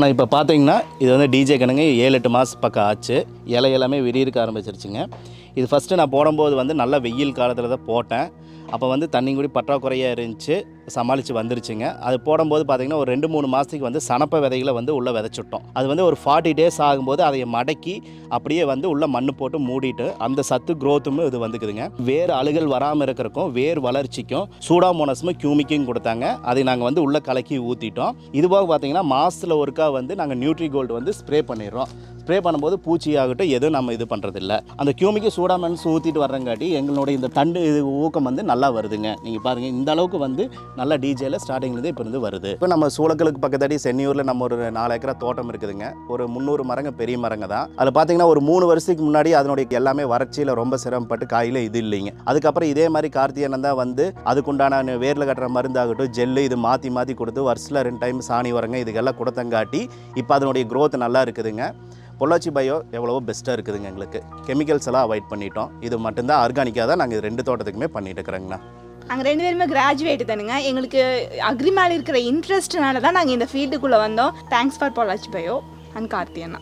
நான் இப்போ பார்த்தீங்கன்னா இது வந்து டிஜே கணுங்க 7-8 மாதம் பக்கம் ஆச்சு. இலை எல்லாமே விரியிருக்க ஆரம்பிச்சிருச்சுங்க. இது ஃபஸ்ட்டு நான் போடும்போது வந்து நல்லா வெயில் காலத்தில் தான் போட்டேன். அப்போ வந்து தண்ணி கூடி பற்றாக்குறையாக இருந்துச்சு, சமாளித்து வந்துருச்சுங்க. அது போடும்போது பார்த்திங்கன்னா ஒரு 2-3 மாதத்துக்கு வந்து சணப்ப விதைகளை வந்து உள்ளே விதைச்சிட்டோம். அது வந்து ஒரு 40 டேஸ் ஆகும்போது அதை மடக்கி அப்படியே வந்து உள்ளே மண் போட்டு மூடிட்டு அந்த சத்து க்ரோத்தும் இது வந்துக்குதுங்க. வேர் அழுகல் வராமல் இருக்கிறக்கும் வேர் வளர்ச்சிக்கும் சூடாமோனஸும் கியூமிக்கும் கொடுத்தாங்க. அதை நாங்கள் வந்து உள்ளே கலக்கி ஊற்றிட்டோம். இதுவாக பார்த்திங்கன்னா மாதத்தில் ஒருக்கா வந்து நாங்கள் நியூட்ரி கோல்டு வந்து ஸ்ப்ரே பண்ணிடுறோம். ஸ்ப்ரே பண்ணும்போது பூச்சி ஆகட்டும் எதுவும் நம்ம இது பண்ணுறதில்ல. அந்த கியூமிக்கு சூடாமன்ஸ் ஊற்றிட்டு வர்றங்காட்டி எங்களுடைய இந்த தண்டு இது ஊக்கம் வந்து நல்லா வருதுங்க. நீங்கள் பாருங்கள் இந்த அளவுக்கு வந்து நல்லா டிஜேல ஸ்டார்டிங்லேருந்து இப்போ இருந்து வருது. இப்போ நம்ம சூளக்கலுக்கு பக்கத்தாடி சென்னியூரில் நம்ம ஒரு 4 ஏக்கரா தோட்டம் இருக்குதுங்க. ஒரு 300 மரங்க பெரிய மரங்க தான். அதில் பார்த்தீங்கன்னா ஒரு 3 வருஷத்துக்கு முன்னாடி அதனுடைய எல்லாமே வறட்சியில் ரொம்ப சிரமப்பட்டு காயில் இது இல்லைங்க. அதுக்கப்புறம் இதே மாதிரி கார்த்திகேயன் தான் வந்து அதுக்குண்டான வேரில் கட்டுற மருந்தாகட்டும் ஜெல்லு இது மாற்றி மாற்றி கொடுத்து வருஷத்தில் 2 டைம் சாணி வரங்க இதுக்கெல்லாம் கொடுத்தங்காட்டி இப்போ அதனுடைய க்ரோத் நல்லா இருக்குதுங்க. பொள்ளாச்சி பயோ எவ்வளவோ பெஸ்ட்டாக இருக்குதுங்க. எங்களுக்கு கெமிக்கல்ஸ் எல்லாம் அவாய்ட் பண்ணிட்டோம். இது மட்டும்தான் ஆர்கானிக்காக தான் நாங்கள் 2 தோட்டத்துக்குமே பண்ணிட்டு இருக்கிறோங்கண்ணா. நாங்கள் 2 பேருமே கிராஜுவேட் தானுங்க. எங்களுக்கு அக்ரி மேலே இருக்கிற இன்ட்ரெஸ்ட்னால தான் நாங்கள் இந்த ஃபீல்டுக்குள்ளே வந்தோம். Thanks for Pollachi bio and கார்த்தியண்ணா.